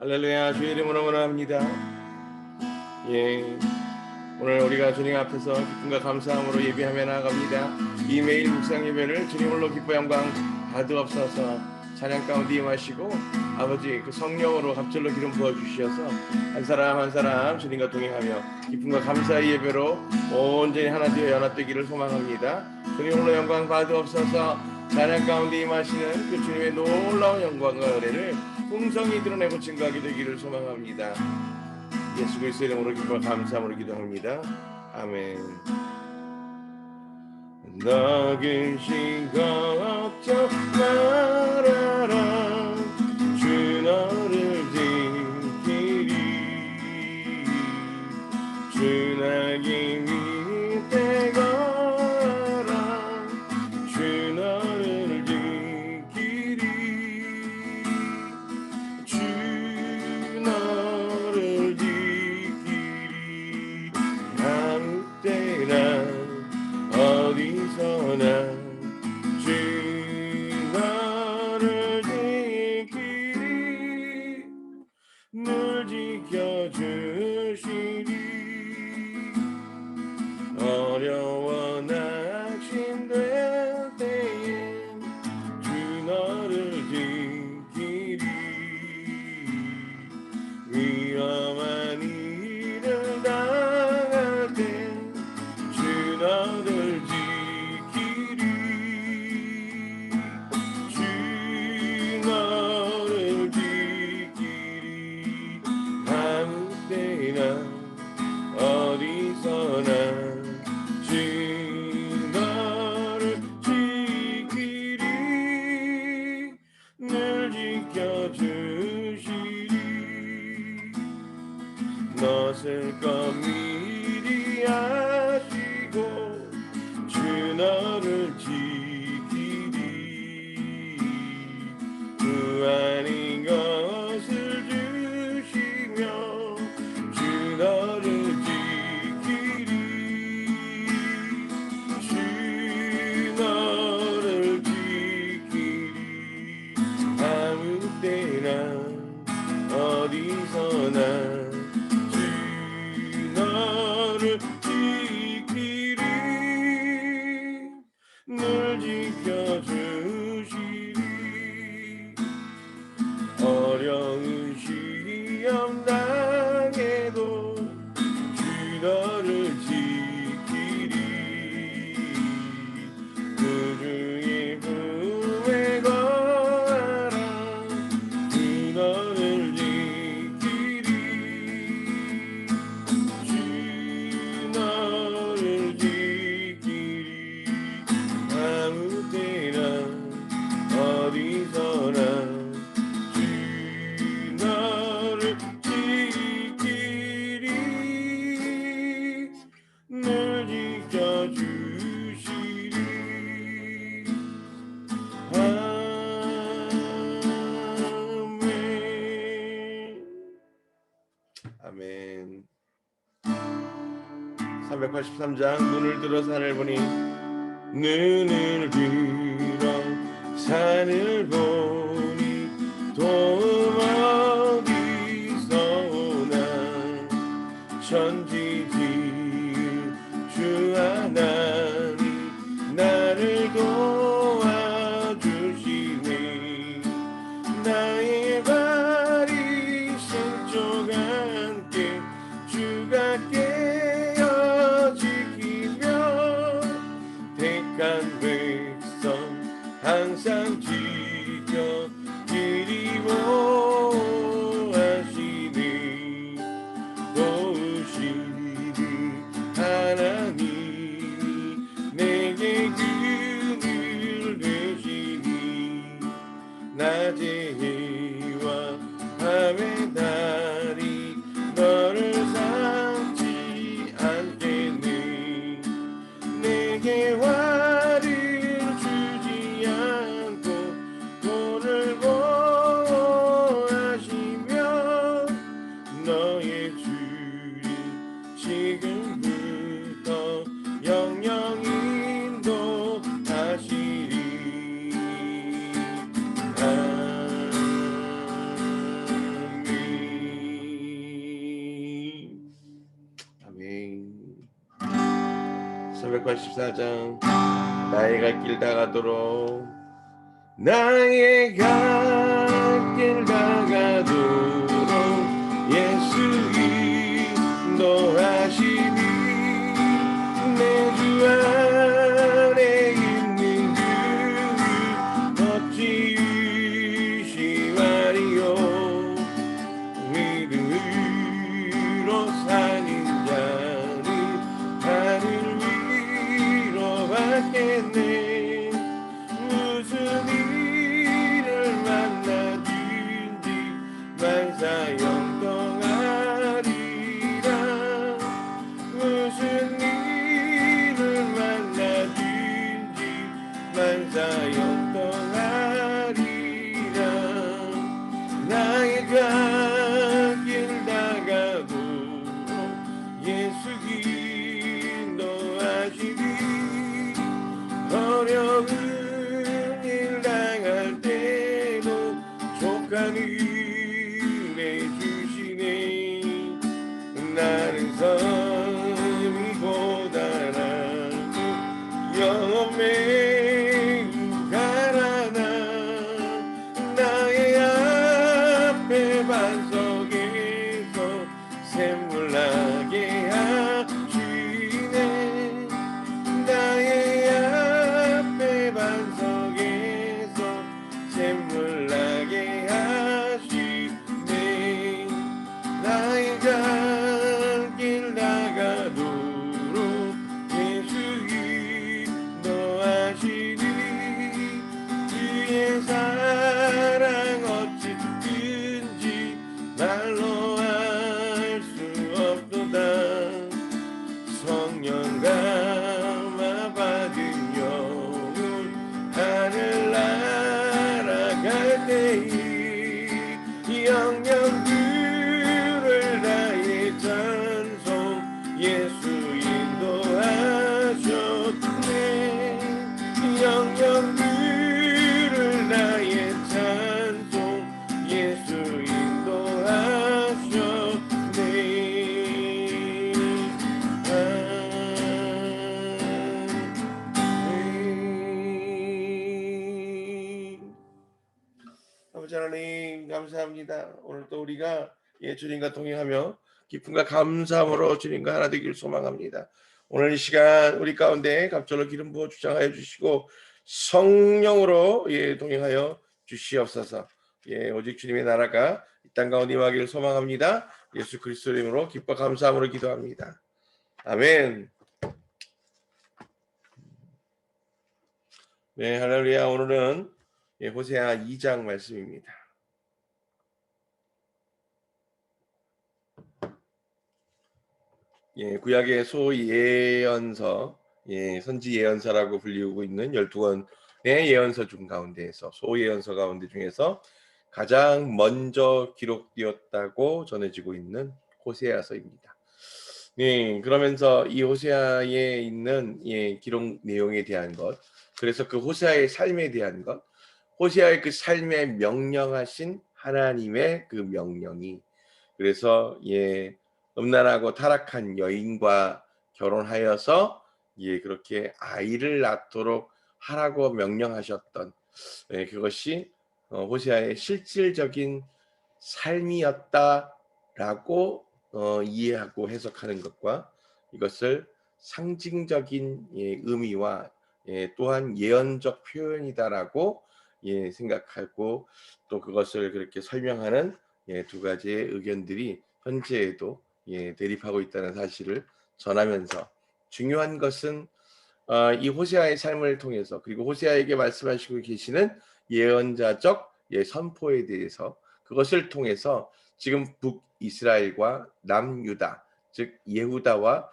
할렐루야. 주의 이름으로 원합니다. 예, 오늘 우리가 주님 앞에서 기쁨과 감사함으로 예배하며 나아갑니다. 이 매일 묵상 예배를 주님으로 기뻐 영광 받으옵소서. 찬양 가운데 임하시고 아버지 그 성령으로 갑절로 기름 부어주셔서 한 사람 한 사람 주님과 동행하며 기쁨과 감사의 예배로 온전히 하나 되어 연합되기를 소망합니다. 주님으로 영광 받으옵소서. 찬양 가운데 임하시는 그 주님의 놀라운 영광과 은혜를 풍성히 드러내고 증거하게 되기를 소망합니다. 예수 그리스도의 이름으로 기뻐 감사함으로 기도합니다. 아멘. 나그신 걱정 말아라. 주 너를 지키리. 주 나의 밑에 걸어라. 주 너를 지키리. 주 너를 지키리. 아무 때나 어디서나 주 너를 지키리. 늘 지켜주시리. 어려워 낙심될 때에 주 너를 지키리. 위험한 일을 당할 때 주 너를 지키리. 주 너를 지키리. 아무 때나 어디서나 주 너를 지키리. 늘 지켜주시리. 너을 것 미리 아시고 주 너를 지키리. 그 아닌 것을 주시며 주 너를 지키리. 주 너를 지키리. 아무 때나 어디서나 주 너를 지키리. 늘 지켜주시리. 어려운 시험 당해도 주 너를 지키리. 그 주의 품에 거하라. 주 너를 지키리. 주 너를 지키리. 아무 때나 어디서나 주 너를 지키리. 늘 지켜주시리. 아멘. 아멘. 383장 눈을 들어 산을 보니 눈을 들어 산을 보니 도움 어디서 오나. 천지지 주 하나님 나를 도와주시니. 나의 발이 신쪽 함께 주가 깨어 지키며 택한 백성 항상 지켜 기리워하시니. 도우시니 하나님이 내게 그늘 되시니. 낮에 해와 밤에 달이 너를 삼지 않겠니. 내게 화를 주지 않고 돈을 보호하시며 너의 주를 지금부터 영영 인도하시리. 아멘. 384장 나의 갈 길 다가도록 나의 갈 길 다가도록 예수 인도하시니 내 주 안에 있는 그 멋진 시와리요 믿음으로 사는 자는 하늘 위로 받겠네 무슨 일을 만나든지 만사 영통하리라 무슨 일을 만나든지 만사 영통하리라 나의 갈 길 다가도록 예수 인도하시니 어려운 일 당할 때도 족한 은혜 주시네 나는 섬이 고단하고 영혼 매우 가라나 나의 앞에 반석에서 샘물 나게 하시네 나의 앞에 반석에서 샘물 나게 하시네 나의 갈 길 나가도록 예수 인도하시니 주의 사랑 어찌든지 말로 할 수 없도다 성령 감화 받은 영혼 하늘 날아갈 때에 영영 들을 나의 찬송 예수 인도하셨네 영영 들을 나의 찬송 예수 인도하셨네 아버지 하나님 감사합니다. 오늘 또 우리가 주님과 동행하며 기쁨과 감사함으로 주님과 하나 되기를 소망합니다. 오늘 이 시간 우리 가운데 갑절로 기름 부어 주장하여 주시고 성령으로 동행하여 주시옵소서. 오직 주님의 나라가 이 땅 가운데 임하기를 소망합니다. 예수 그리스도 이름으로 기뻐 감사함으로 기도합니다. 아멘. 네, 할렐루야. 오늘은 호세아 2장 말씀입니다. 구약의 소예언서, 선지 예언서라고 불리우고 있는 12권의 예언서 중 가운데에서 소예언서 가운데 중에서 가장 먼저 기록되었다고 전해지고 있는 호세아서입니다. 그러면서 이 호세아에 있는 기록 내용에 대한 것, 그래서 그 호세아의 삶에 대한 것, 호세아의 그 삶에 명령하신 하나님의 그 명령이, 그래서 음란하고 타락한 여인과 결혼하여서 그렇게 아이를 낳도록 하라고 명령하셨던 그것이 호세아의 실질적인 삶이었다라고 이해하고 해석하는 것과 이것을 상징적인 의미와 또한 예언적 표현이다라고 생각하고 또 그것을 그렇게 설명하는 두 가지의 의견들이 현재에도 대립하고 있다는 사실을 전하면서 중요한 것은 이 호세아의 삶을 통해서 그리고 호세아에게 말씀하시고 계시는 예언자적 선포에 대해서 그것을 통해서 지금 북이스라엘과 남유다 즉 예후다와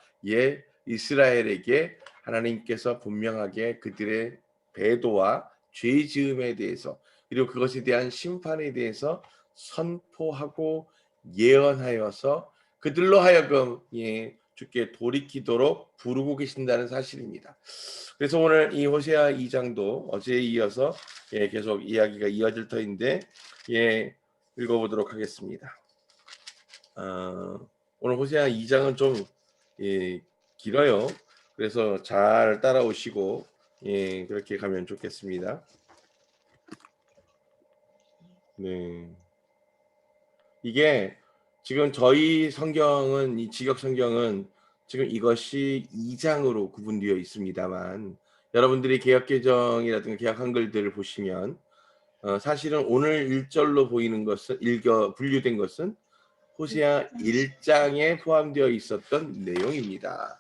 이스라엘에게 하나님께서 분명하게 그들의 배도와 죄 지음에 대해서 그리고 그것에 대한 심판에 대해서 선포하고 예언하여서 그들로 하여금 주께 돌이키도록 부르고 계신다는 사실입니다. 그래서 오늘 이 호세아 2장도 어제에 이어서 계속 이야기가 이어질 터인데 읽어보도록 하겠습니다. 오늘 호세아 2장은 좀 길어요. 그래서 잘 따라오시고 예, 그렇게 가면 좋겠습니다. 네. 이게 지금 저희 성경은 이 직역 성경은 지금 이것이 2장으로 구분되어 있습니다만 여러분들이 개역 개정이라든가 개역 한글들을 보시면 사실은 오늘 1절로 보이는 것은 분류된 것은 호세아 1장에 포함되어 있었던 내용입니다.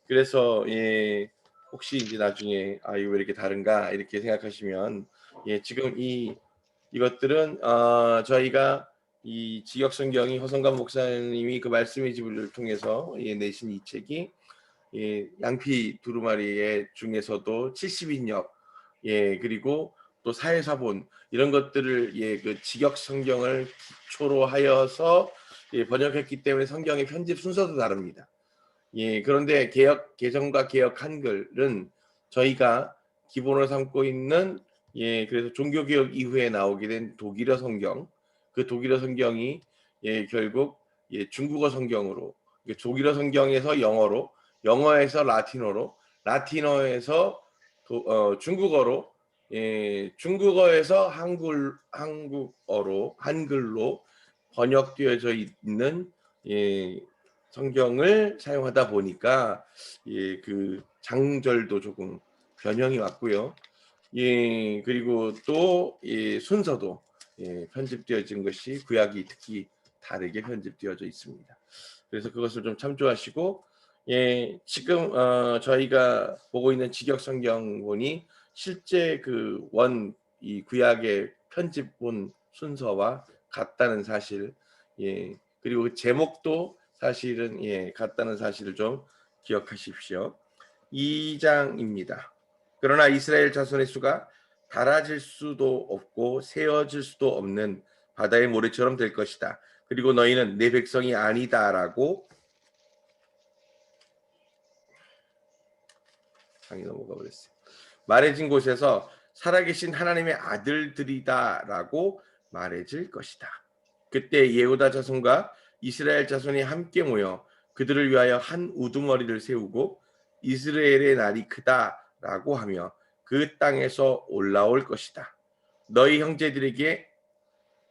그래서 예, 혹시 이제 나중에 이거 왜 이렇게 다른가 이렇게 생각하시면 예, 지금 이것들은 저희가 이 지역 성경이 허성관 목사님이 그 말씀의 집을 통해서 예, 내신 이 책이 예, 양피 두루마리의 중에서도 70인역 예, 그리고 또 사회사본 이런 것들을 예, 그 직역 성경을 기초로 하여서 예, 번역했기 때문에 성경의 편집 순서도 다릅니다. 예, 그런데 개역 개정과 개역 한글은 저희가 기본으로 삼고 있는 예, 그래서 종교개혁 이후에 나오게 된 독일어 성경, 그 독일어 성경이 예, 결국 예, 중국어 성경으로 독일어 성경에서 영어로, 영어에서 라틴어로, 라틴어에서 중국어로, 예, 중국어에서 한국어로 한글로 번역되어져 있는 예, 성경을 사용하다 보니까 예, 그 장절도 조금 변형이 왔고요. 예, 그리고 또 예, 순서도 예, 편집되어진 것이 구약이 특히 다르게 편집되어져 있습니다. 그래서 그것을 좀 참조하시고 예, 지금 저희가 보고 있는 직역 성경본이 실제 그 이 구약의 편집본 순서와 같다는 사실, 예, 그리고 그 제목도 사실은 예, 같다는 사실을 좀 기억하십시오. 2장입니다. 그러나 이스라엘 자손의 수가 달아질 수도 없고 세어질 수도 없는 바다의 모래처럼 될 것이다. 그리고 너희는 내 백성이 아니다라고 장이 넘어가 버렸어요. 말해진 곳에서 살아계신 하나님의 아들들이다라고 말해질 것이다. 그때 예후다 자손과 이스라엘 자손이 함께 모여 그들을 위하여 한 우두머리를 세우고 이스라엘의 날이 크다라고 하며 그 땅에서 올라올 것이다. 너희 형제들에게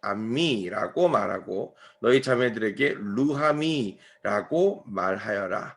암미라고 말하고 너희 자매들에게 루하미라고 말하여라.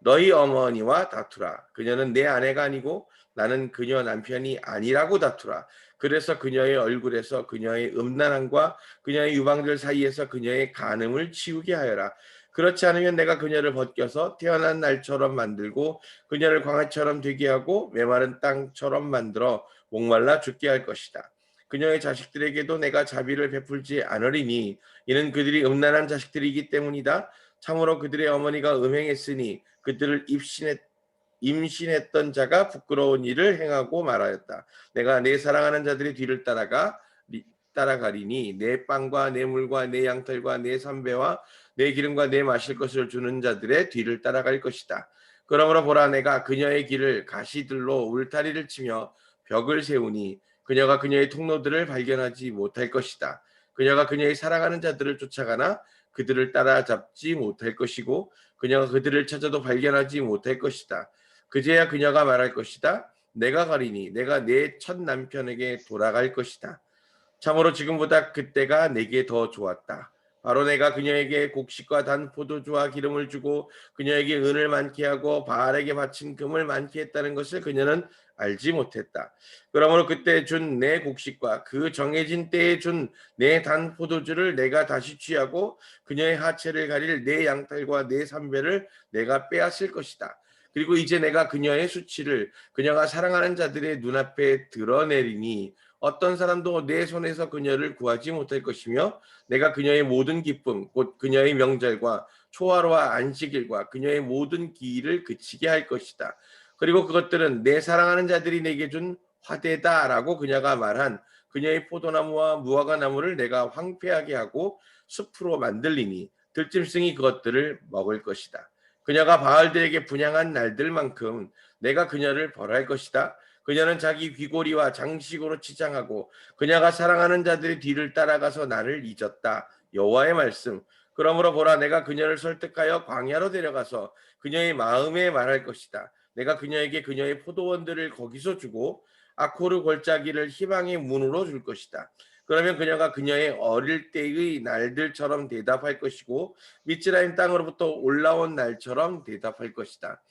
너희 어머니와 다투라. 그녀는 내 아내가 아니고 나는 그녀 남편이 아니라고 다투라. 그래서 그녀의 얼굴에서 그녀의 음란함과 그녀의 유방들 사이에서 그녀의 간음을 치우게 하여라. 그렇지 않으면 내가 그녀를 벗겨서 태어난 날처럼 만들고 그녀를 광야처럼 되게 하고 메마른 땅처럼 만들어 목말라 죽게 할 것이다. 그녀의 자식들에게도 내가 자비를 베풀지 않으리니 이는 그들이 음란한 자식들이기 때문이다. 참으로 그들의 어머니가 음행했으니 그들을 임신했던 자가 부끄러운 일을 행하고 말하였다. 내가 내 사랑하는 자들의 뒤를 따라가리니 내 빵과 내 물과 내 양털과 내 삼배와 내 기름과 내 마실 것을 주는 자들의 뒤를 따라갈 것이다. 그러므로 보라 내가 그녀의 길을 가시들로 울타리를 치며 벽을 세우니 그녀가 그녀의 통로들을 발견하지 못할 것이다. 그녀가 그녀의 사랑하는 자들을 쫓아가나 그들을 따라잡지 못할 것이고 그녀가 그들을 찾아도 발견하지 못할 것이다. 그제야 그녀가 말할 것이다. 내가 가리니 내가 내 첫 남편에게 돌아갈 것이다. 참으로 지금보다 그때가 내게 더 좋았다. 바로 내가 그녀에게 곡식과 단 포도주와 기름을 주고 그녀에게 은을 많게 하고 바알에게 바친 금을 많게 했다는 것을 그녀는 알지 못했다. 그러므로 그때 준 내 곡식과 그 정해진 때에 준 내 단 포도주를 내가 다시 취하고 그녀의 하체를 가릴 내 양털과 내 삼배를 내가 빼앗을 것이다. 그리고 이제 내가 그녀의 수치를 그녀가 사랑하는 자들의 눈앞에 드러내리니 어떤 사람도 내 손에서 그녀를 구하지 못할 것이며 내가 그녀의 모든 기쁨 곧 그녀의 명절과 초하루와 안식일과 그녀의 모든 기일을 그치게 할 것이다. 그리고 그것들은 내 사랑하는 자들이 내게 준 화대다라고 그녀가 말한 그녀의 포도나무와 무화과 나무를 내가 황폐하게 하고 숲으로 만들리니 들짐승이 그것들을 먹을 것이다. 그녀가 바알들에게 분향한 날들만큼 내가 그녀를 벌할 것이다. 그녀는 자기 귀고리와 장식으로 치장하고 그녀가 사랑하는 자들의 뒤를 따라가서 나를 잊었다. 여호와의 말씀. 그러므로 보라, 내가 그녀를 설득하여 광야로 데려가서 그녀의 마음에 말할 것이다. 내가 그녀에게 그녀의 포도원들을 거기서 주고 아코르 골짜기를 희망의 문으로 줄 것이다. 그러면 그녀가 그녀의 어릴 때의 날들처럼 대답할 것이고 미츠라임 땅으로부터 올라온 날처럼 대답할 것이다.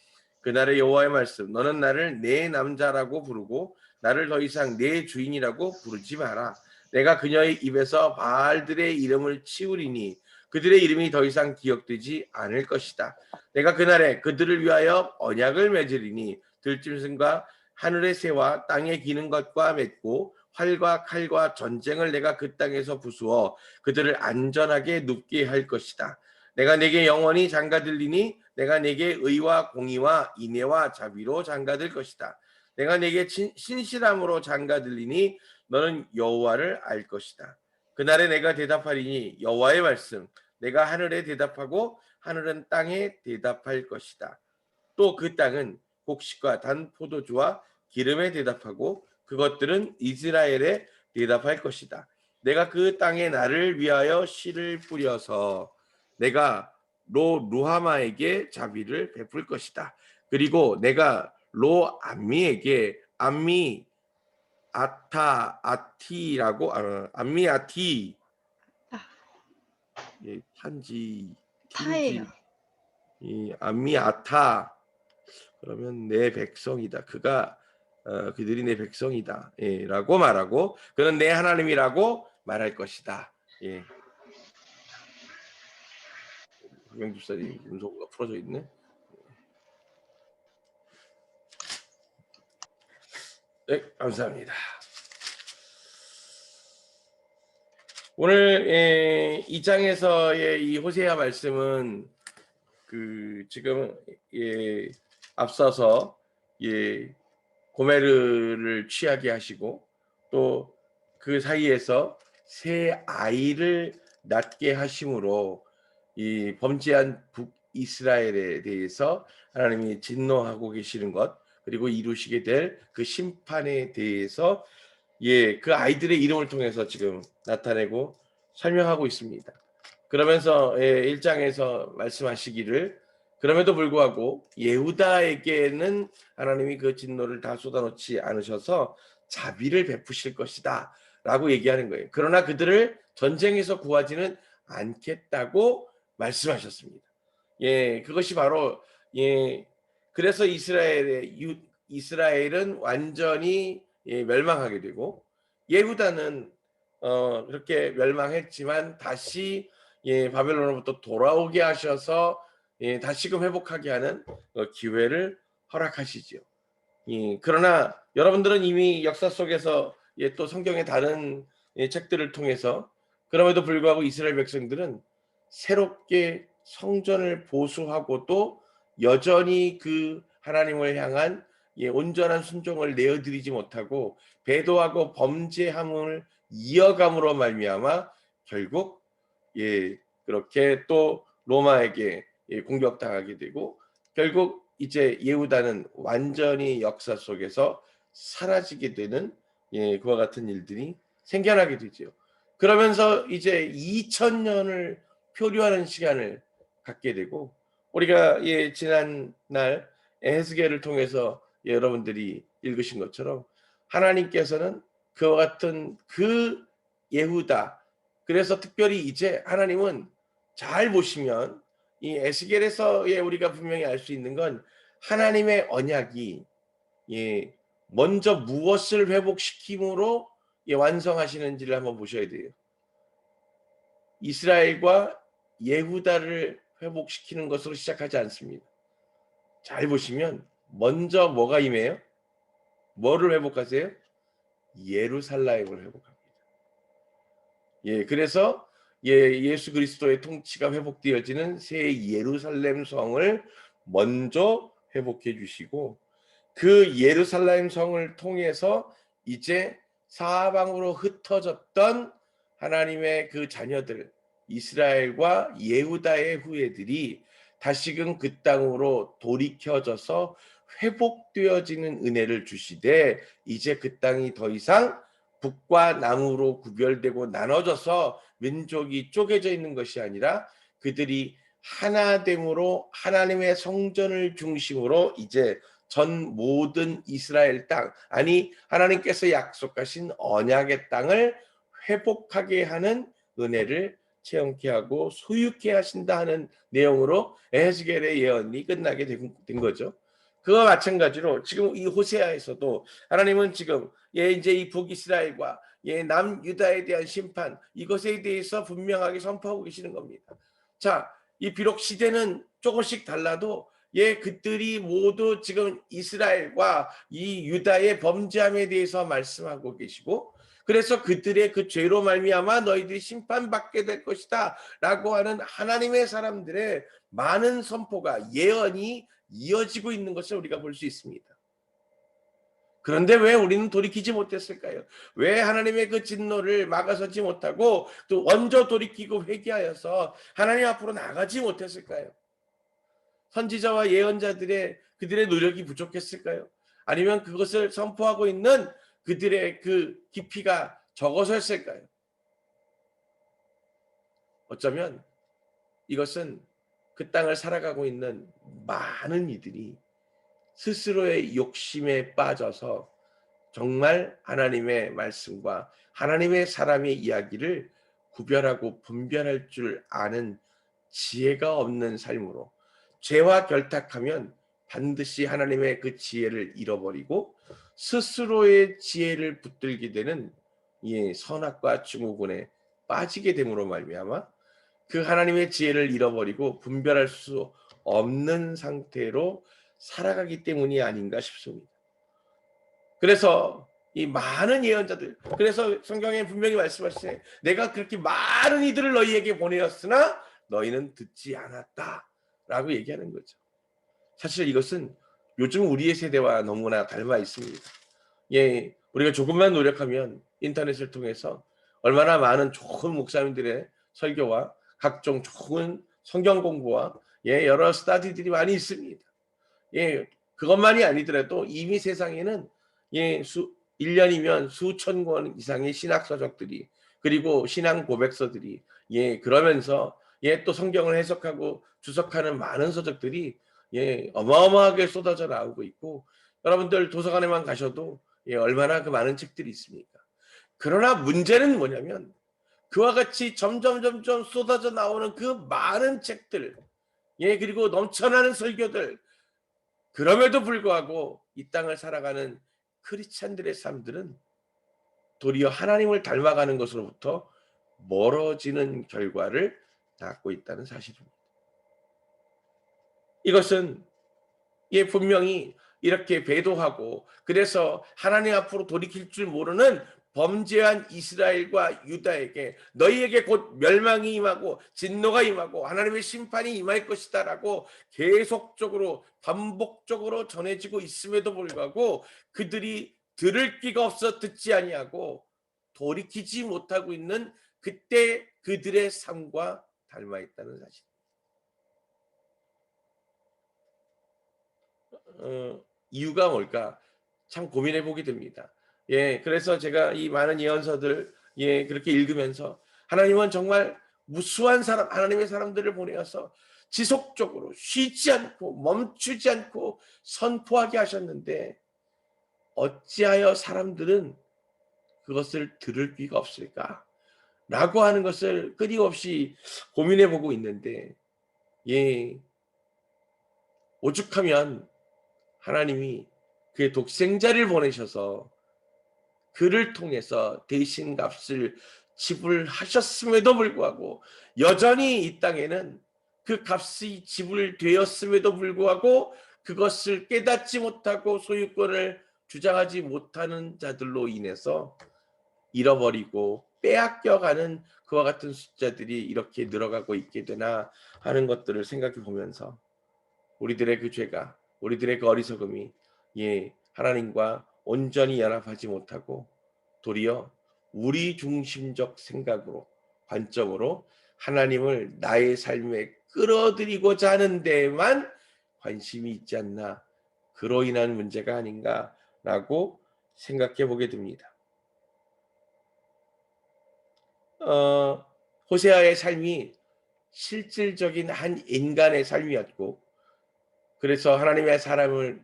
그날의 여호와의 말씀, 너는 나를 내 남자라고 부르고 나를 더 이상 내 주인이라고 부르지 마라. 내가 그녀의 입에서 바알들의 이름을 치우리니 그들의 이름이 더 이상 기억되지 않을 것이다. 내가 그날에 그들을 위하여 언약을 맺으리니 들짐승과 하늘의 새와 땅에 기는 것과 맺고 활과 칼과 전쟁을 내가 그 땅에서 부수어 그들을 안전하게 눕게 할 것이다. 내가 내게 영원히 장가들리니 내가 내게 의와 공의와 인애와 자비로 장가들 것이다. 내가 내게 신실함으로 장가들리니 너는 여호와를 알 것이다. 그날에 내가 대답하리니 여호와의 말씀, 내가 하늘에 대답하고 하늘은 땅에 대답할 것이다. 또 그 땅은 곡식과 단 포도주와 기름에 대답하고 그것들은 이스라엘에 대답할 것이다. 내가 그 땅에 나를 위하여 씨를 뿌려서 내가 루하마에게 자비를 베풀 것이다. 그리고 내가 암미에게 암미 아티라고 암미 아티 예, 탄지 타예요. 이 암미 아타 그러면 내 백성이다. 그들이 내 백성이다. 예, 라고 말하고 그는 내 하나님이라고 말할 것이다. 예. 명주사님 문서가 풀어져 있네. 네, 감사합니다. 오늘 2장에서의 이 호세아 말씀은 지금 앞서서 고메르를 취하게 하시고 또 그 사이에서 새 아이를 낳게 하심으로 이 범죄한 북이스라엘에 대해서 하나님이 진노하고 계시는 것 그리고 이루시게 될 그 심판에 대해서 그 아이들의 이름을 통해서 지금 나타내고 설명하고 있습니다. 그러면서 1장에서 말씀하시기를 그럼에도 불구하고 예후다에게는 하나님이 그 진노를 다 쏟아놓지 않으셔서 자비를 베푸실 것이다 라고 얘기하는 거예요. 그러나 그들을 전쟁에서 구하지는 않겠다고 말씀하셨습니다. 그것이 바로 그래서 이스라엘은 완전히 멸망하게 되고 예후다는 그렇게 멸망했지만 다시 바벨론으로부터 돌아오게 하셔서 다시금 회복하게 하는 기회를 허락하시죠. 그러나 여러분들은 이미 역사 속에서 또 성경의 다른 책들을 통해서 그럼에도 불구하고 이스라엘 백성들은 새롭게 성전을 보수하고도 여전히 그 하나님을 향한 온전한 순종을 내어드리지 못하고 배도하고 범죄함을 이어감으로 말미암아 결국 그렇게 또 로마에게 공격당하게 되고 결국 이제 예후다는 완전히 역사 속에서 사라지게 되는 그와 같은 일들이 생겨나게 되죠. 그러면서 이제 2000년을 표류하는 시간을 갖게 되고 우리가 지난 날 에스겔을 통해서 여러분들이 읽으신 것처럼 하나님께서는 그와 같은 그 예후다 그래서 특별히 이제 하나님은 잘 보시면 이 에스겔에서 우리가 분명히 알 수 있는 건 하나님의 언약이 먼저 무엇을 회복시킴으로 완성하시는지를 한번 보셔야 돼요. 이스라엘과 예후다를 회복시키는 것으로 시작하지 않습니다. 잘 보시면 먼저 뭐가 임해요? 뭐를 회복하세요? 예루살렘을 회복합니다. 그래서 예수 그리스도의 통치가 회복되어지는 새 예루살렘 성을 먼저 회복해 주시고 그 예루살렘 성을 통해서 이제 사방으로 흩어졌던 하나님의 그 자녀들 이스라엘과 예후다의 후예들이 다시금 그 땅으로 돌이켜져서 회복되어지는 은혜를 주시되 이제 그 땅이 더 이상 북과 남으로 구별되고 나눠져서 민족이 쪼개져 있는 것이 아니라 그들이 하나됨으로 하나님의 성전을 중심으로 이제 전 모든 이스라엘 땅, 아니 하나님께서 약속하신 언약의 땅을 회복하게 하는 은혜를 체험케 하고 소유케 하신다 하는 내용으로 에헤즈겔의 예언이 끝나게 된 거죠. 그와 마찬가지로 지금 이 호세아에서도 하나님은 지금 이제 이 북이스라엘과 남유다에 대한 심판, 이것에 대해서 분명하게 선포하고 계시는 겁니다. 자, 이 비록 시대는 조금씩 달라도 그들이 모두 지금 이스라엘과 이 유다의 범죄함에 대해서 말씀하고 계시고, 그래서 그들의 그 죄로 말미암아 너희들이 심판받게 될 것이다 라고 하는 하나님의 사람들의 많은 선포가, 예언이 이어지고 있는 것을 우리가 볼 수 있습니다. 그런데 왜 우리는 돌이키지 못했을까요? 왜 하나님의 그 진노를 막아서지 못하고 또 먼저 돌이키고 회개하여서 하나님 앞으로 나가지 못했을까요? 선지자와 예언자들의 그들의 노력이 부족했을까요? 아니면 그것을 선포하고 있는 그들의 그 깊이가 적어서였을까요? 어쩌면 이것은 그 땅을 살아가고 있는 많은 이들이 스스로의 욕심에 빠져서 정말 하나님의 말씀과 하나님의 사람의 이야기를 구별하고 분별할 줄 아는 지혜가 없는 삶으로, 죄와 결탁하면 반드시 하나님의 그 지혜를 잃어버리고 스스로의 지혜를 붙들게 되는 이 선악과 증오군에 빠지게 됨으로 말미암아 그 하나님의 지혜를 잃어버리고 분별할 수 없는 상태로 살아가기 때문이 아닌가 싶습니다. 그래서 이 많은 예언자들, 그래서 성경에 분명히 말씀하시네, 내가 그렇게 많은 이들을 너희에게 보내었으나 너희는 듣지 않았다 라고 얘기하는 거죠. 사실 이것은 요즘 우리의 세대와 너무나 닮아 있습니다. 우리가 조금만 노력하면 인터넷을 통해서 얼마나 많은 좋은 목사님들의 설교와 각종 좋은 성경 공부와 여러 스터디들이 많이 있습니다. 그것만이 아니더라도 이미 세상에는 1년이면 수천 권 이상의 신학 서적들이, 그리고 신앙 고백서들이, 그러면서 또 성경을 해석하고 주석하는 많은 서적들이 어마어마하게 쏟아져 나오고 있고, 여러분들 도서관에만 가셔도 얼마나 그 많은 책들이 있습니까? 그러나 문제는 뭐냐면 그와 같이 점점 쏟아져 나오는 그 많은 책들, 그리고 넘쳐나는 설교들, 그럼에도 불구하고 이 땅을 살아가는 크리스찬들의 삶들은 도리어 하나님을 닮아가는 것으로부터 멀어지는 결과를 낳고 있다는 사실입니다. 이것은 분명히 이렇게 배도하고 그래서 하나님 앞으로 돌이킬 줄 모르는 범죄한 이스라엘과 유다에게 너희에게 곧 멸망이 임하고 진노가 임하고 하나님의 심판이 임할 것이다 라고 계속적으로 반복적으로 전해지고 있음에도 불구하고 그들이 들을 귀가 없어 듣지 아니하고 돌이키지 못하고 있는 그때 그들의 삶과 닮아 있다는 사실. 이유가 뭘까? 참 고민해 보게 됩니다. 그래서 제가 이 많은 예언서들 그렇게 읽으면서 하나님은 정말 무수한 사람, 하나님의 사람들을 보내어서 지속적으로 쉬지 않고 멈추지 않고 선포하게 하셨는데 어찌하여 사람들은 그것을 들을 귀가 없을까? 라고 하는 것을 끊임없이 고민해 보고 있는데 오죽하면 하나님이 그의 독생자를 보내셔서 그를 통해서 대신 값을 지불하셨음에도 불구하고 여전히 이 땅에는 그 값이 지불되었음에도 불구하고 그것을 깨닫지 못하고 소유권을 주장하지 못하는 자들로 인해서 잃어버리고 빼앗겨가는 그와 같은 숫자들이 이렇게 늘어가고 있게 되나 하는 것들을 생각해 보면서 우리들의 그 죄가, 우리들의 그 어리석음이 하나님과 온전히 연합하지 못하고 도리어 우리 중심적 생각으로, 관점으로 하나님을 나의 삶에 끌어들이고자 하는 데에만 관심이 있지 않나, 그로 인한 문제가 아닌가라고 생각해 보게 됩니다. 호세아의 삶이 실질적인 한 인간의 삶이었고, 그래서 하나님의 사람을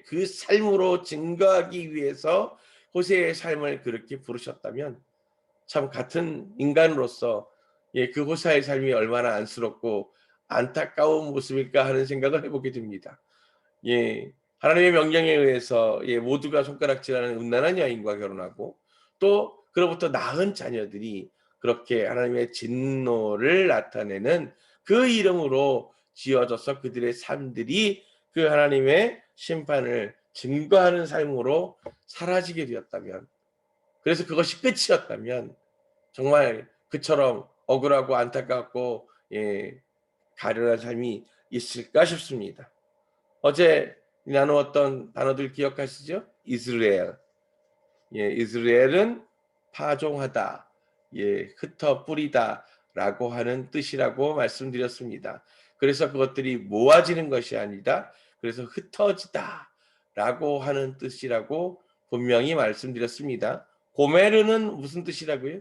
그 삶으로 증거하기 위해서 호세의 삶을 그렇게 부르셨다면 참 같은 인간으로서 그 호세의 삶이 얼마나 안쓰럽고 안타까운 모습일까 하는 생각을 해보게 됩니다. 하나님의 명령에 의해서 모두가 손가락질하는 음란한 여인과 결혼하고, 또 그로부터 낳은 자녀들이 그렇게 하나님의 진노를 나타내는 그 이름으로 지어져서 그들의 삶들이 그 하나님의 심판을 증거하는 삶으로 사라지게 되었다면, 그래서 그것이 끝이었다면 정말 그처럼 억울하고 안타깝고 가련한 삶이 있을까 싶습니다. 어제 나누었던 단어들 기억하시죠? 이스라엘. 이스라엘은 파종하다, 흩어 뿌리다라고 하는 뜻이라고 말씀드렸습니다. 그래서 그것들이 모아지는 것이 아니다, 그래서 흩어지다라고 하는 뜻이라고 분명히 말씀드렸습니다. 고메르는 무슨 뜻이라고요?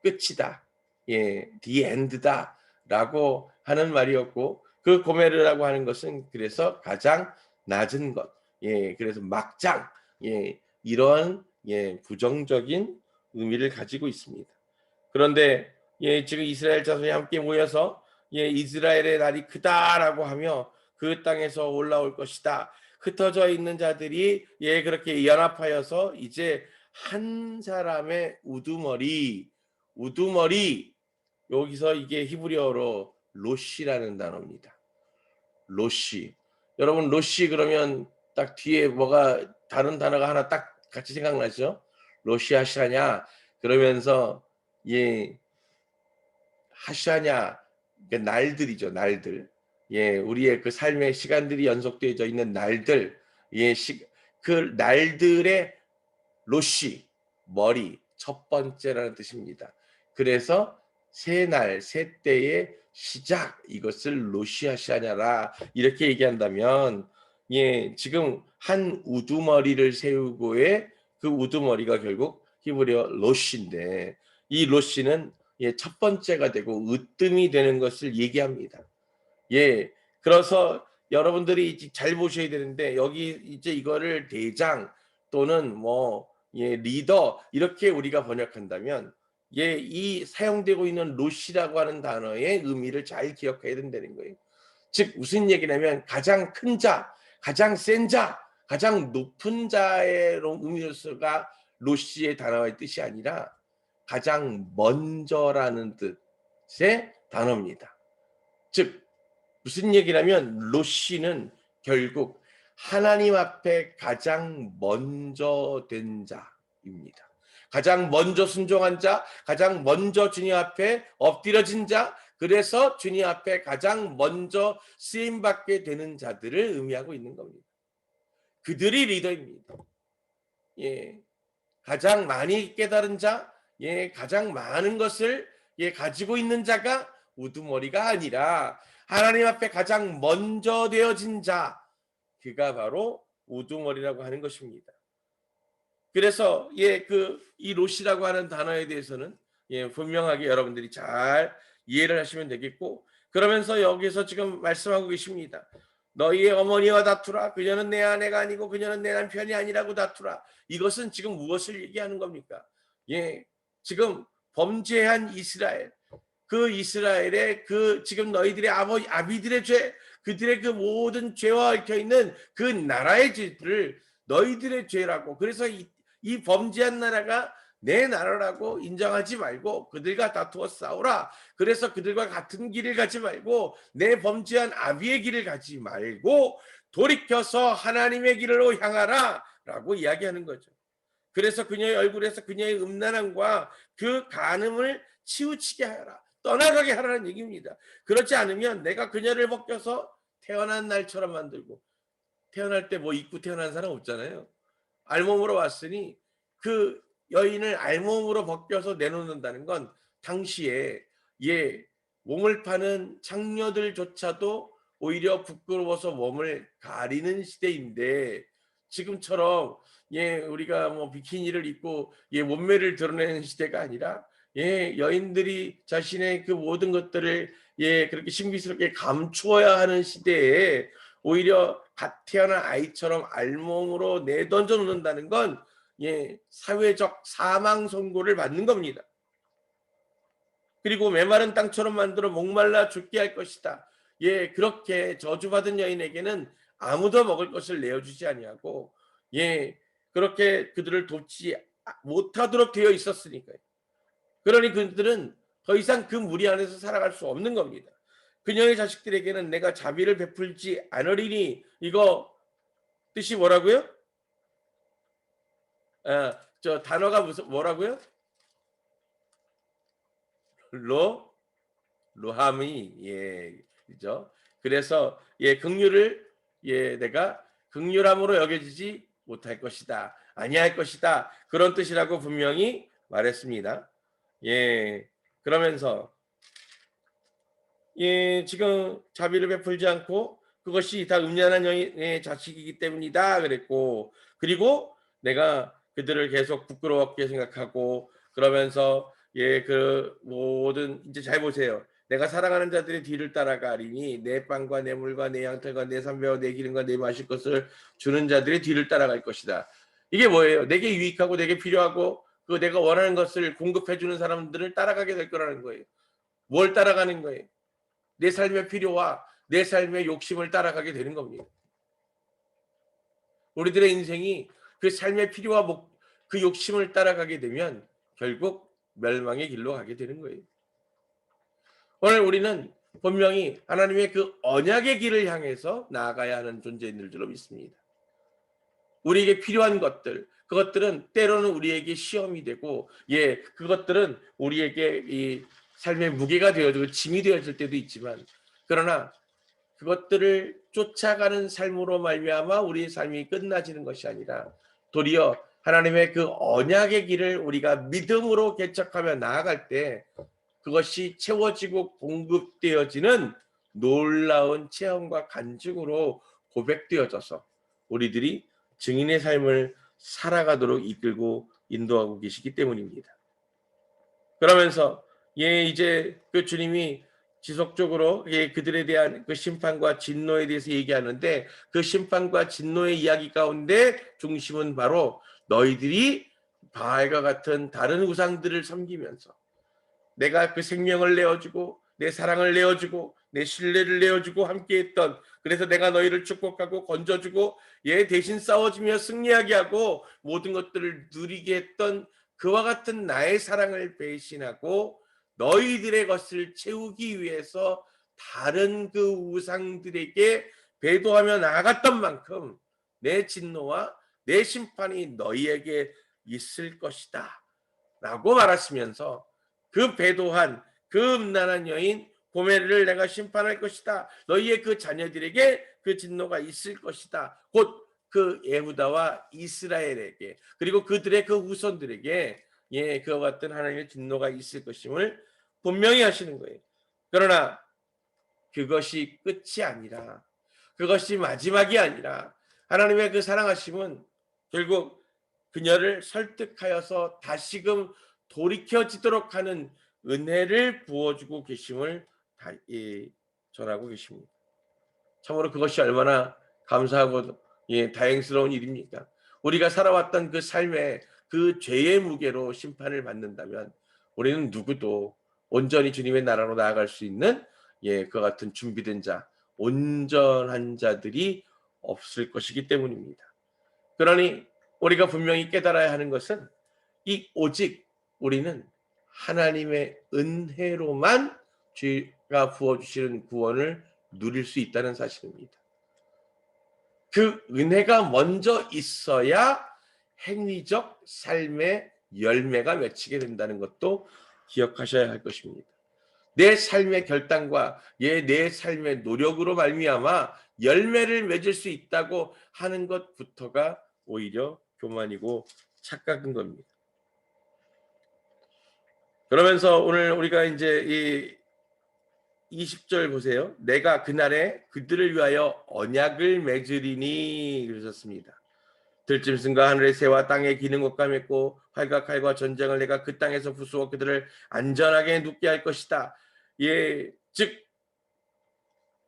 끝이다. the end다라고 하는 말이었고, 그 고메르라고 하는 것은 그래서 가장 낮은 것, 그래서 막장, 이런 부정적인 의미를 가지고 있습니다. 그런데 지금 이스라엘 자손이 함께 모여서 이스라엘의 날이 크다라고 하며 그 땅에서 올라올 것이다. 흩어져 있는 자들이 그렇게 연합하여서 이제 한 사람의 우두머리, 여기서 이게 히브리어로 로시라는 단어입니다. 로시. 여러분 로시 그러면 딱 뒤에 뭐가 다른 단어가 하나 딱 같이 생각나죠? 로시 하샤냐 그러면서 하샤냐 날들이죠. 날들. 우리의 그 삶의 시간들이 연속되어져 있는 날들. 그 날들의 로시, 머리, 첫 번째라는 뜻입니다. 그래서 새 날, 새 때의 시작, 이것을 로시아시아냐라 이렇게 얘기한다면, 지금 한 우두머리를 세우고의 그 우두머리가 결국 히브리어 로시인데, 이 로시는 첫 번째가 되고 으뜸이 되는 것을 얘기합니다. 그래서 여러분들이 잘 보셔야 되는데, 여기 이제 이거를 대장 또는 리더 이렇게 우리가 번역한다면, 이 사용되고 있는 로시라고 하는 단어의 의미를 잘 기억해야 된다는 거예요. 즉 무슨 얘기냐면 가장 큰 자, 가장 센 자, 가장 높은 자의 의미로서가 로시의 단어의 뜻이 아니라 가장 먼저라는 뜻의 단어입니다. 즉 무슨 얘기냐면 로시는 결국 하나님 앞에 가장 먼저 된 자입니다. 가장 먼저 순종한 자, 가장 먼저 주님 앞에 엎드려진 자, 그래서 주님 앞에 가장 먼저 쓰임받게 되는 자들을 의미하고 있는 겁니다. 그들이 리더입니다. 가장 많이 깨달은 자, 가장 많은 것을 가지고 있는 자가 우두머리가 아니라 하나님 앞에 가장 먼저 되어진 자, 그가 바로 우두머리라고 하는 것입니다. 그래서 이 로시라고 하는 단어에 대해서는 분명하게 여러분들이 잘 이해를 하시면 되겠고, 그러면서 여기서 지금 말씀하고 계십니다. 너희의 어머니와 다투라. 그녀는 내 아내가 아니고 그녀는 내 남편이 아니라고 다투라. 이것은 지금 무엇을 얘기하는 겁니까? 지금 범죄한 이스라엘, 그 이스라엘의 그 지금 너희들의 아비들의 죄, 그들의 그 모든 죄와 얽혀 있는 그 나라의 죄를 너희들의 죄라고, 그래서 이 범죄한 나라가 내 나라라고 인정하지 말고 그들과 다투어 싸우라. 그래서 그들과 같은 길을 가지 말고 내 범죄한 아비의 길을 가지 말고 돌이켜서 하나님의 길로 향하라 라고 이야기하는 거죠. 그래서 그녀의 얼굴에서 그녀의 음란함과 그 간음을 치우치게 하라, 떠나가게 하라는 얘기입니다. 그렇지 않으면 내가 그녀를 벗겨서 태어난 날처럼 만들고, 태어날 때 뭐 입고 태어난 사람 없잖아요. 알몸으로 왔으니 그 여인을 알몸으로 벗겨서 내놓는다는 건 당시에 몸을 파는 창녀들조차도 오히려 부끄러워서 몸을 가리는 시대인데, 지금처럼 우리가 뭐 비키니를 입고 몸매를 드러내는 시대가 아니라 예, 여인들이 자신의 그 모든 것들을 예, 그렇게 신비스럽게 감추어야 하는 시대에 오히려 갓 태어난 아이처럼 알몸으로 내던져 놓는다는 건 예, 사회적 사망 선고를 받는 겁니다. 그리고 메마른 땅처럼 만들어 목말라 죽게 할 것이다. 예, 그렇게 저주받은 여인에게는 아무도 먹을 것을 내어주지 아니하고 예, 그렇게 그들을 돕지 못하도록 되어 있었으니까요. 그러니 그들은 더 이상 그 무리 안에서 살아갈 수 없는 겁니다. 그녀의 자식들에게는 내가 자비를 베풀지 않으리니, 이거 뜻이 뭐라고요? 저 단어가 무슨 뭐라고요? 로 로함이 예, 그죠? 그래서 예, 긍휼을 예, 내가 긍휼함으로 여겨지지 못할 것이다. 아니할 것이다. 그런 뜻이라고 분명히 말했습니다. 예. 그러면서 예, 지금 자비를 베풀지 않고 그것이 다 음란한 여인의 자식이기 때문이다 그랬고, 그리고 내가 그들을 계속 부끄럽게 생각하고 그러면서 예, 그 모든 이제 잘 보세요. 내가 사랑하는 자들의 뒤를 따라가리니 내 빵과 내 물과 내 양털과 내 삼배와 내 기름과 내 마실 것을 주는 자들의 뒤를 따라갈 것이다. 이게 뭐예요? 내게 유익하고 내게 필요하고 그 내가 원하는 것을 공급해 주는 사람들을 따라가게 될 거라는 거예요. 뭘 따라가는 거예요? 내 삶의 필요와 내 삶의 욕심을 따라가게 되는 겁니다. 우리들의 인생이 그 삶의 필요와 그 욕심을 따라가게 되면 결국 멸망의 길로 가게 되는 거예요. 오늘 우리는 분명히 하나님의 그 언약의 길을 향해서 나아가야 하는 존재인 줄 믿습니다. 우리에게 필요한 것들, 그것들은 때로는 우리에게 시험이 되고, 예, 그것들은 우리에게 이 삶의 무게가 되어지고 짐이 되어질 때도 있지만, 그러나 그것들을 쫓아가는 삶으로 말미암아 우리의 삶이 끝나지는 것이 아니라 도리어 하나님의 그 언약의 길을 우리가 믿음으로 개척하며 나아갈 때 그것이 채워지고 공급되어지는 놀라운 체험과 간증으로 고백되어져서 우리들이 증인의 삶을 살아가도록 이끌고 인도하고 계시기 때문입니다. 그러면서 예, 이제 그 주님이 지속적으로 예, 그들에 대한 그 심판과 진노에 대해서 얘기하는데, 그 심판과 진노의 이야기 가운데 중심은 바로 너희들이 바알과 같은 다른 우상들을 섬기면서 내가 그 생명을 내어주고 내 사랑을 내어주고 내 신뢰를 내어주고 함께했던, 그래서 내가 너희를 축복하고 건져주고 예, 대신 싸워주며 승리하게 하고 모든 것들을 누리게 했던 그와 같은 나의 사랑을 배신하고 너희들의 것을 채우기 위해서 다른 그 우상들에게 배도하며 나아갔던 만큼 내 진노와 내 심판이 너희에게 있을 것이다 라고 말하시면서 그 배도한 그 음란한 여인 고멜을 내가 심판할 것이다. 너희의 그 자녀들에게 그 진노가 있을 것이다. 곧 그 예후다와 이스라엘에게, 그리고 그들의 그 후손들에게 예, 그와 같은 하나님의 진노가 있을 것임을 분명히 하시는 거예요. 그러나 그것이 끝이 아니라, 그것이 마지막이 아니라 하나님의 그 사랑하심은 결국 그녀를 설득하여서 다시금 돌이켜지도록 하는 은혜를 부어주고 계심을 전하고 계십니다. 참으로 그것이 얼마나 감사하고 예, 다행스러운 일입니까? 우리가 살아왔던 그 삶의 그 죄의 무게로 심판을 받는다면 우리는 누구도 온전히 주님의 나라로 나아갈 수 있는 예, 그 같은 준비된 자, 온전한 자들이 없을 것이기 때문입니다. 그러니 우리가 분명히 깨달아야 하는 것은 이 오직 우리는 하나님의 은혜로만 죄가 부어주시는 구원을 누릴 수 있다는 사실입니다. 그 은혜가 먼저 있어야 행위적 삶의 열매가 맺히게 된다는 것도 기억하셔야 할 것입니다. 내 삶의 결단과 내 삶의 노력으로 말미암아 열매를 맺을 수 있다고 하는 것부터가 오히려 교만이고 착각인 겁니다. 그러면서 오늘 우리가 이제 이 20절 보세요. 내가 그날에 그들을 위하여 언약을 맺으리니 그러셨습니다. 들짐승과 하늘의 새와 땅에 기는 것과 맺고 활과 칼과 전쟁을 내가 그 땅에서 부수어 그들을 안전하게 눕게 할 것이다. 예, 즉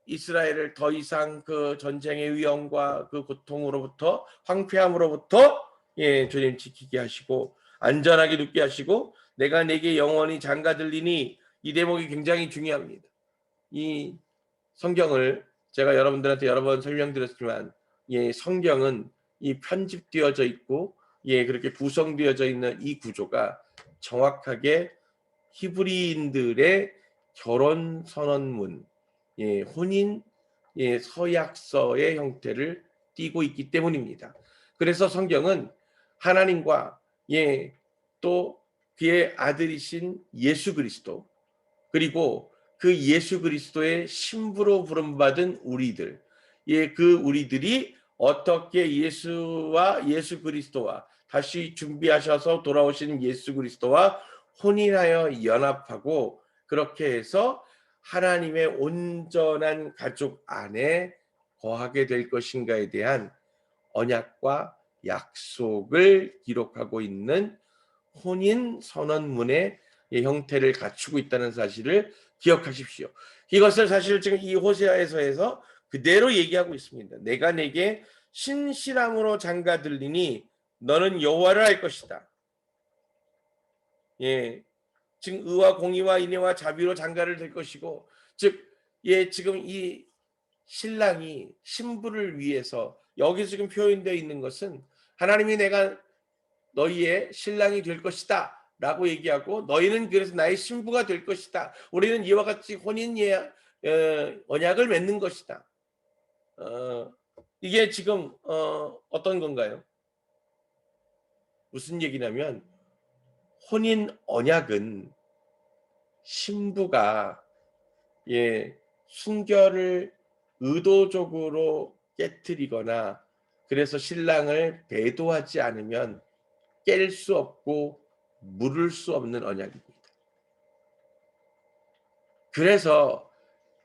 이스라엘을 더 이상 그 전쟁의 위험과 그 고통으로부터 황폐함으로부터 주님 지키게 하시고 안전하게 눕게 하시고 내가 내게 영원히 장가 들리니 이 대목이 굉장히 중요합니다. 이 성경을 제가 여러분들한테 여러 번 설명드렸지만 성경은 이 편집되어져 있고 그렇게 구성되어져 있는 이 구조가 정확하게 히브리인들의 결혼 선언문, 혼인 서약서의 형태를 띠고 있기 때문입니다. 그래서 성경은 하나님과 또 그의 아들이신 예수 그리스도 그리고 그 예수 그리스도의 신부로 부름받은 우리들, 그 우리들이 어떻게 예수와 예수 그리스도와 다시 준비하셔서 돌아오신 예수 그리스도와 혼인하여 연합하고 그렇게 해서 하나님의 온전한 가족 안에 거하게 될 것인가에 대한 언약과 약속을 기록하고 있는 혼인 선언문의 형태를 갖추고 있다는 사실을 기억하십시오. 이것을 사실 지금 이 호세아에서 그대로 얘기하고 있습니다. 내가 내게 신실함으로 장가 들리니 너는 여호와를 알 것이다. 지금 의와 공의와 인애와 자비로 장가를 들 것이고, 즉, 지금 이 신랑이 신부를 위해서 여기 지금 표현되어 있는 것은 하나님이 내가 너희의 신랑이 될 것이다 라고 얘기하고 너희는 그래서 나의 신부가 될 것이다. 우리는 이와 같이 혼인 언약을 맺는 것이다. 이게 지금 어떤 건가요? 무슨 얘기냐면 혼인 언약은 신부가 순결을 의도적으로 깨뜨리거나 그래서 신랑을 배도하지 않으면 깰 수 없고 물을 수 없는 언약입니다. 그래서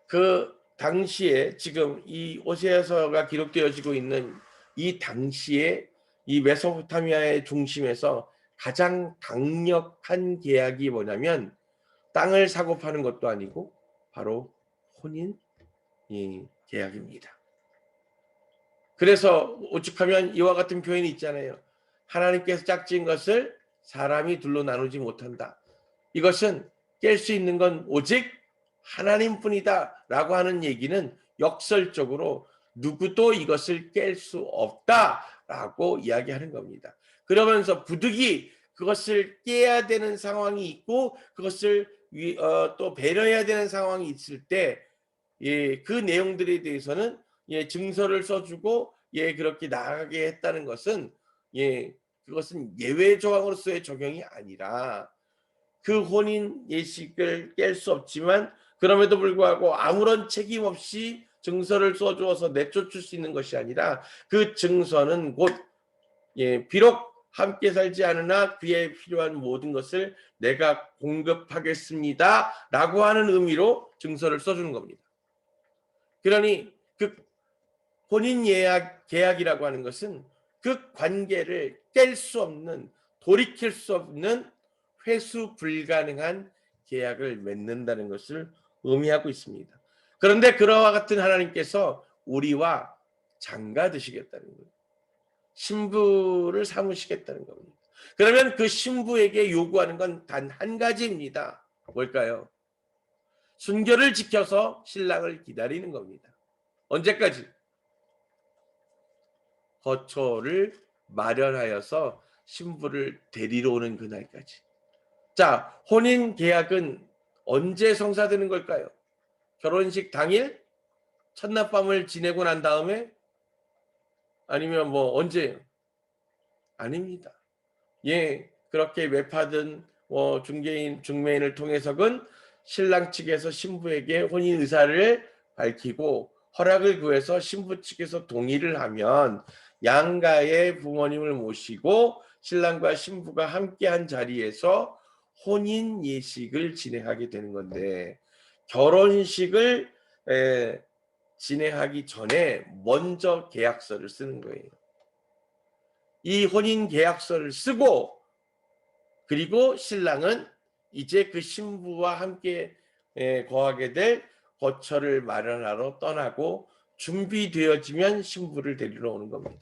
그 당시에 지금 이 호세아서가 기록되어지고 있는 이 당시에 이 메소포타미아의 중심에서 가장 강력한 계약이 뭐냐면 땅을 사고 파는 것도 아니고 바로 혼인 계약입니다. 그래서 오죽하면 이와 같은 표현이 있잖아요. 하나님께서 짝지은 것을 사람이 둘로 나누지 못한다. 이것은 깰 수 있는 건 오직 하나님뿐이다 라고 하는 얘기는 역설적으로 누구도 이것을 깰 수 없다라고 이야기하는 겁니다. 그러면서 부득이 그것을 깨야 되는 상황이 있고 그것을 또 배려해야 되는 상황이 있을 때 그 내용들에 대해서는 증서를 써주고 그렇게 나아가게 했다는 것은 그것은 예외 조항으로서의 적용이 아니라 그 혼인 예식을 깰 수 없지만 그럼에도 불구하고 아무런 책임 없이 증서를 써주어서 내쫓을 수 있는 것이 아니라 그 증서는 곧 비록 함께 살지 않으나 그에 필요한 모든 것을 내가 공급하겠습니다 라고 하는 의미로 증서를 써주는 겁니다. 그러니 그 혼인 계약이라고 하는 것은 그 관계를 깰 수 없는 돌이킬 수 없는 회수 불가능한 계약을 맺는다는 것을 의미하고 있습니다. 그런데 그와 같은 하나님께서 우리와 장가 드시겠다는 거예요. 신부를 삼으시겠다는 겁니다. 그러면 그 신부에게 요구하는 건 단 한 가지입니다. 뭘까요? 순결을 지켜서 신랑을 기다리는 겁니다. 언제까지? 거처를 마련하여서 신부를 데리러 오는 그날까지. 자, 혼인 계약은 언제 성사되는 걸까요? 결혼식 당일? 첫날 밤을 지내고 난 다음에? 아니면 뭐 언제요? 아닙니다. 그렇게 외파든 중매인을 통해서건 신랑 측에서 신부에게 혼인 의사를 밝히고 허락을 구해서 신부 측에서 동의를 하면 양가의 부모님을 모시고 신랑과 신부가 함께한 자리에서 혼인 예식을 진행하게 되는 건데 결혼식을 진행하기 전에 먼저 계약서를 쓰는 거예요. 이 혼인 계약서를 쓰고, 그리고 신랑은 이제 그 신부와 함께 거하게 될 거처를 마련하러 떠나고 준비되어지면 신부를 데리러 오는 겁니다.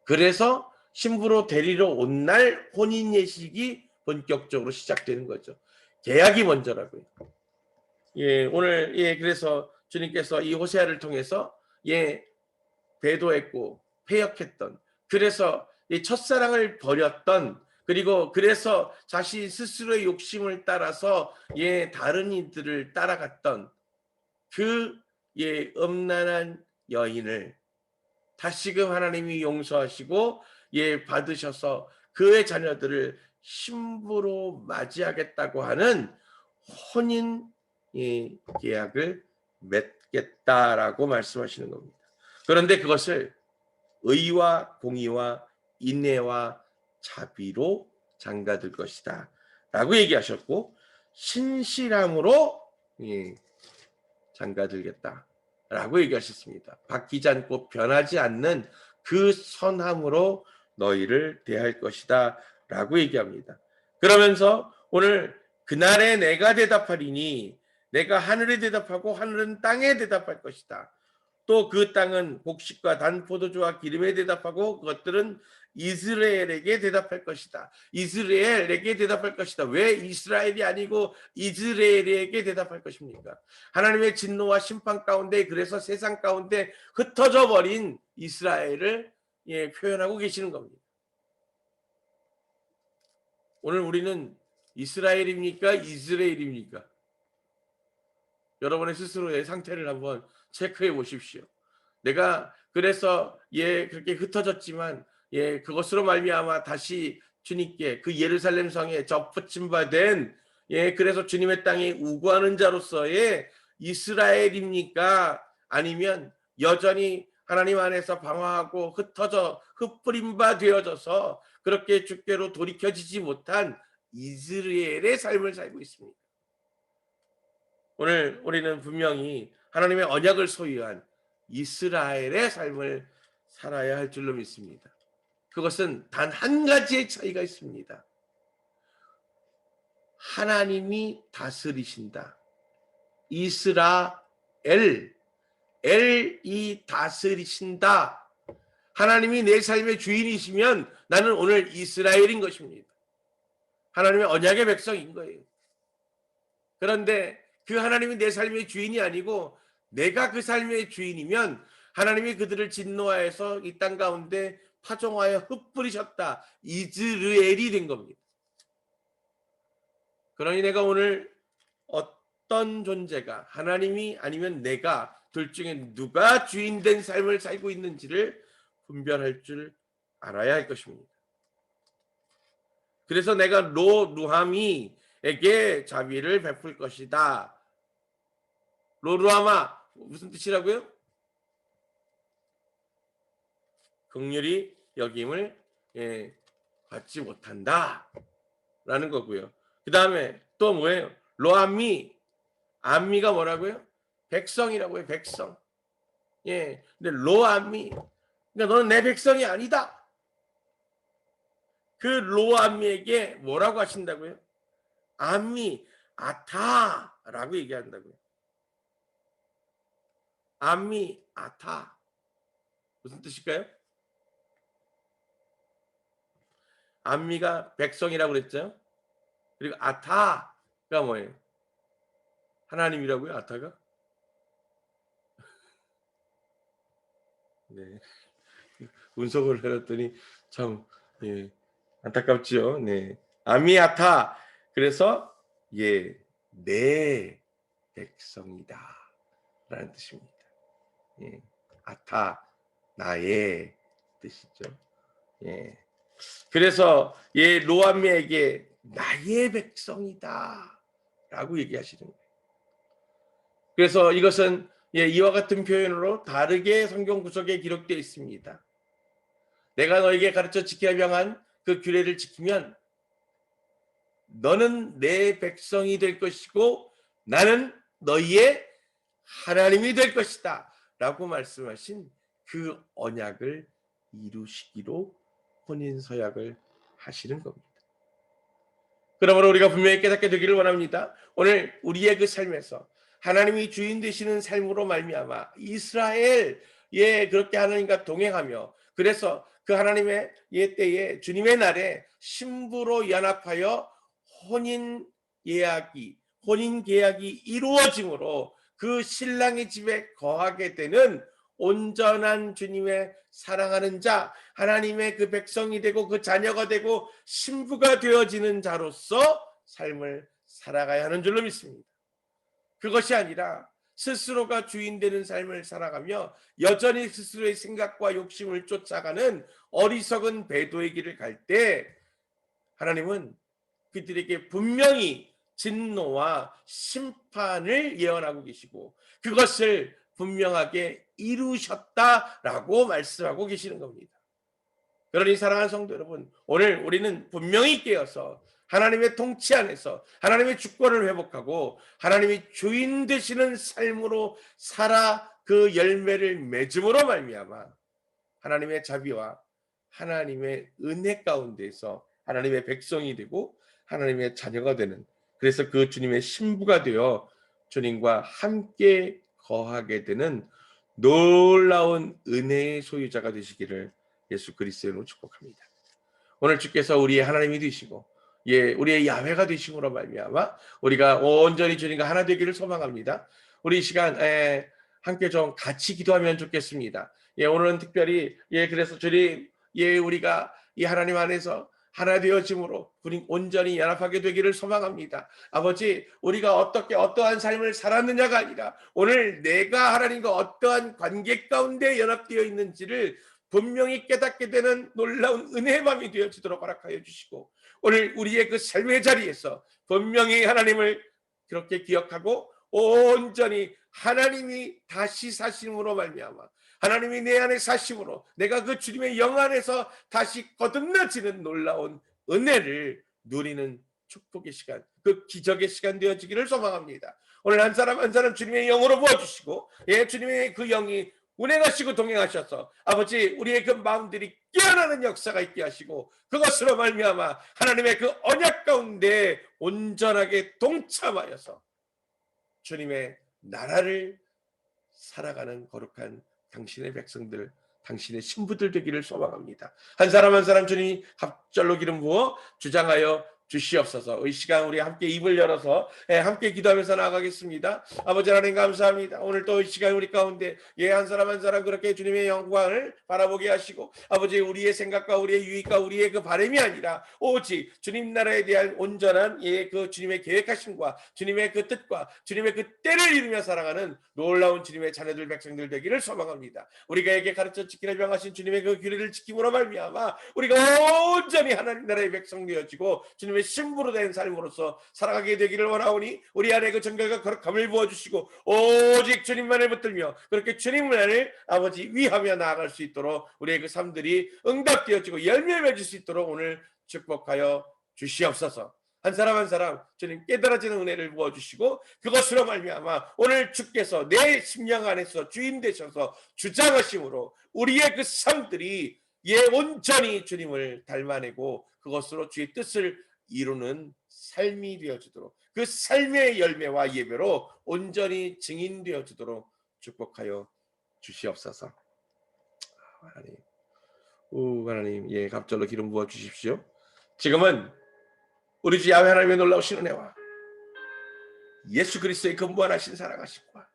그래서 신부로 데리러 온 날 혼인 예식이 본격적으로 시작되는 거죠. 계약이 먼저라고요. 오늘 그래서 주님께서 이 호세아를 통해서 배도했고 패역했던, 그래서 이 첫사랑을 버렸던, 그리고 그래서 자신 스스로의 욕심을 따라서 다른 이들을 따라갔던 그 음란한 여인을 다시금 하나님이 용서하시고 받으셔서 그의 자녀들을 신부로 맞이하겠다고 하는 혼인 계약을 맺겠다라고 말씀하시는 겁니다. 그런데 그것을 의와 공의와 인내와 자비로 장가들 것이다 라고 얘기하셨고, 신실함으로 장가들겠다 라고 얘기하셨습니다. 바뀌지 않고 변하지 않는 그 선함으로 너희를 대할 것이다 라고 얘기합니다. 그러면서 오늘 그날에 내가 대답하리니 내가 하늘에 대답하고 하늘은 땅에 대답할 것이다. 또 그 땅은 곡식과 단 포도주와 기름에 대답하고 그것들은 이스라엘에게 대답할 것이다. 이스라엘에게 대답할 것이다. 왜 이스라엘이 아니고 이스라엘에게 대답할 것입니까? 하나님의 진노와 심판 가운데, 그래서 세상 가운데 흩어져 버린 이스라엘을 표현하고 계시는 겁니다. 오늘 우리는 이스라엘입니까? 이스라엘입니까? 여러분의 스스로의 상태를 한번 체크해 보십시오. 내가 그래서 그렇게 흩어졌지만 그것으로 말미암아 다시 주님께 그 예루살렘 성에 접붙임 바 된 그래서 주님의 땅에 우구하는 자로서의 이스라엘입니까? 아니면 여전히 하나님 안에서 방황하고 흩어져 흩뿌림 바 되어져서 그렇게 주께로 돌이켜지지 못한 이스라엘의 삶을 살고 있습니다. 오늘 우리는 분명히 하나님의 언약을 소유한 이스라엘의 삶을 살아야 할 줄로 믿습니다. 그것은 단 한 가지의 차이가 있습니다. 하나님이 다스리신다. 이스라엘, 엘이 다스리신다. 하나님이 내 삶의 주인이시면 나는 오늘 이스라엘인 것입니다. 하나님의 언약의 백성인 거예요. 그런데 그 하나님이 내 삶의 주인이 아니고 내가 그 삶의 주인이면 하나님이 그들을 진노하여서 이 땅 가운데 파종하여 흩뿌리셨다. 이스라엘이 된 겁니다. 그러니 내가 오늘 어떤 존재가, 하나님이 아니면 내가, 둘 중에 누가 주인된 삶을 살고 있는지를 분별할 줄 알아야 할 것입니다. 그래서 내가 루하미에게 자비를 베풀 것이다. 루하마 무슨 뜻이라고요? 긍휼히 여김을 받지 못한다 라는 거고요. 그 다음에 또 뭐예요? 로암미, 암미가 뭐라고요? 백성이라고요. 백성. 근데 로암미, 그러니까 너는 내 백성이 아니다. 그 로암미에게 뭐라고 하신다고요? 암미 아타라고 얘기한다고요. 암미 아타 무슨 뜻일까요? 암미가 백성이라고 그랬죠. 그리고 아타가 뭐예요? 하나님이라고요? 아타가? 네. 분석을 해놨더니 참 안타깝죠. 네. 암미 아타. 그래서 내 백성이다 라는 뜻입니다. 아타 나의 뜻이죠. 그래서 로암미에게 나의 백성이다 라고 얘기하시는 거예요. 그래서 이것은 이와 같은 표현으로 다르게 성경 구석에 기록되어 있습니다. 내가 너에게 가르쳐 지켜야 명한 그 규례를 지키면 너는 내 백성이 될 것이고 나는 너희의 하나님이 될 것이다 라고 말씀하신 그 언약을 이루시기로 혼인 서약을 하시는 겁니다. 그러므로 우리가 분명히 깨닫게 되기를 원합니다. 오늘 우리의 그 삶에서 하나님이 주인 되시는 삶으로 말미암아 이스라엘 그렇게 하나님과 동행하며 그래서 그 하나님의 때에 주님의 날에 신부로 연합하여 혼인 혼인 계약이 이루어짐으로 그 신랑의 집에 거하게 되는 온전한 주님의 사랑하는 자, 하나님의 그 백성이 되고 그 자녀가 되고 신부가 되어지는 자로서 삶을 살아가야 하는 줄로 믿습니다. 그것이 아니라 스스로가 주인 되는 삶을 살아가며 여전히 스스로의 생각과 욕심을 쫓아가는 어리석은 배도의 길을 갈 때 하나님은 그들에게 분명히 진노와 심판을 예언하고 계시고 그것을 분명하게 이루셨다라고 말씀하고 계시는 겁니다. 그러니 사랑하는 성도 여러분, 오늘 우리는 분명히 깨어서 하나님의 통치 안에서 하나님의 주권을 회복하고 하나님이 주인 되시는 삶으로 살아 그 열매를 맺음으로 말미암아 하나님의 자비와 하나님의 은혜 가운데서 하나님의 백성이 되고 하나님의 자녀가 되는, 그래서 그 주님의 신부가 되어 주님과 함께 거하게 되는 놀라운 은혜의 소유자가 되시기를 예수 그리스도로 축복합니다. 오늘 주께서 우리의 하나님이 되시고 우리의 야훼가 되심으로 말미암아 우리가 온전히 주님과 하나 되기를 소망합니다. 우리 이 시간 함께 좀 같이 기도하면 좋겠습니다. 오늘은 특별히 그래서 주님 우리가 이 하나님 안에서 하나 되어짐으로 우리 온전히 연합하게 되기를 소망합니다. 아버지, 우리가 어떠한 삶을 살았느냐가 아니라 오늘 내가 하나님과 어떠한 관계 가운데 연합되어 있는지를 분명히 깨닫게 되는 놀라운 은혜의 마음이 되어지도록 허락하여 주시고 오늘 우리의 그 삶의 자리에서 분명히 하나님을 그렇게 기억하고 온전히 하나님이 다시 사심으로 말미암아 하나님이 내 안에 사심으로 내가 그 주님의 영 안에서 다시 거듭나지는 놀라운 은혜를 누리는 축복의 시간, 그 기적의 시간 되어지기를 소망합니다. 오늘 한 사람 한 사람 주님의 영으로 부어주시고 주님의 그 영이 운행하시고 동행하셔서 아버지 우리의 그 마음들이 깨어나는 역사가 있게 하시고 그것으로 말미암아 하나님의 그 언약 가운데 온전하게 동참하여서 주님의 나라를 살아가는 거룩한 당신의 백성들, 당신의 신부들 되기를 소망합니다. 한 사람 한 사람 주님이 갑절로 기름 부어 주장하여 주시옵소서. 이 시간 우리 함께 입을 열어서 함께 기도하면서 나아가겠습니다. 아버지 하나님 감사합니다. 오늘 또 이 시간 우리 가운데 한 사람 한 사람 그렇게 주님의 영광을 바라보게 하시고 아버지 우리의 생각과 우리의 유익과 우리의 그 바람이 아니라 오직 주님 나라에 대한 온전한 그 주님의 계획하심과 주님의 그 뜻과 주님의 그 때를 이루며 살아가는 놀라운 주님의 자녀들 백성들 되기를 소망합니다. 우리가에게 가르쳐 지키려 명하신 주님의 그 규례를 지킴으로 말미암아 우리가 온전히 하나님 나라의 백성 되어지고 주님의 신부로 된 삶으로서 살아가게 되기를 원하오니 우리 안에 그 정결과 거룩함을 부어주시고 오직 주님만을 붙들며 그렇게 주님만을 아버지 위하며 나아갈 수 있도록 우리의 그 삶들이 응답되어지고 열매 맺을 수 있도록 오늘 축복하여 주시옵소서. 한 사람 한 사람 주님 깨달아지는 은혜를 부어주시고 그것으로 말미암아 오늘 주께서 내 심령 안에서 주인 되셔서 주장하심으로 우리의 그 삶들이 온전히 주님을 닮아내고 그것으로 주의 뜻을 이루는 삶이 되어지도록 그 삶의 열매와 예배로 온전히 증인되어지도록 축복하여 주시옵소서. 하나님, 하나님 갑절로 기름 부어 주십시오. 지금은 우리 주 야훼 하나님의 놀라우신 은혜와 예수 그리스도의 근무하신 사랑하심과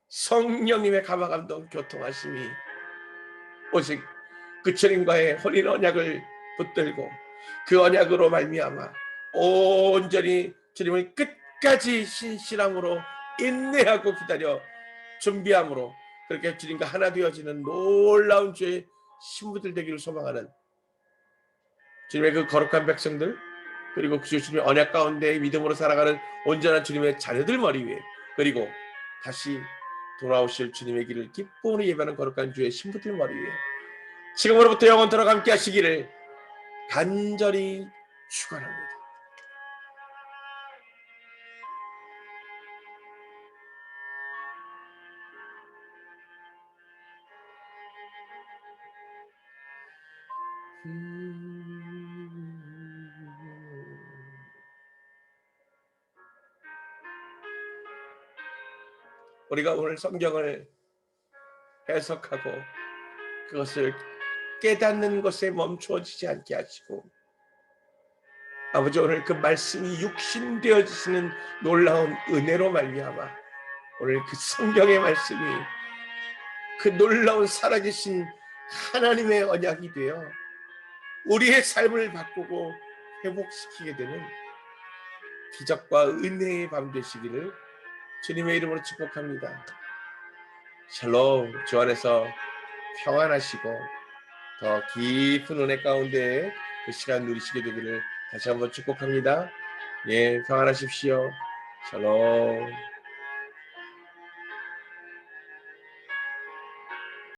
성령님의 감화감동 교통하심이 오직 그 주님과의 혼인 언약을 붙들고 그 언약으로 말미암아 온전히 주님을 끝까지 신실함으로 인내하고 기다려 준비함으로 그렇게 주님과 하나 되어지는 놀라운 주의 신부들 되기를 소망하는 주님의 그 거룩한 백성들 그리고 그 주님의 언약 가운데 믿음으로 살아가는 온전한 주님의 자녀들 머리 위에 그리고 다시 돌아오실 주님의 길을 기쁨으로 예배하는 거룩한 주의 신부들 머리 위에 지금으로부터 영원토록 함께 하시기를 간절히 축원합니다. 우리가 오늘 성경을 해석하고 그것을 깨닫는 것에 멈추어지지 않게 하시고, 아버지 오늘 그 말씀이 육신되어지시는 놀라운 은혜로 말미암아 오늘 그 성경의 말씀이 그 놀라운 살아계신 하나님의 언약이 되어 우리의 삶을 바꾸고 회복시키게 되는 기적과 은혜의 밤 되시기를 주님의 이름으로 축복합니다. 샬롬. 주 안에서 평안하시고 더 깊은 은혜 가운데 그 시간 누리시게 되기를 다시 한번 축복합니다. 예, 평안하십시오. 샬롬.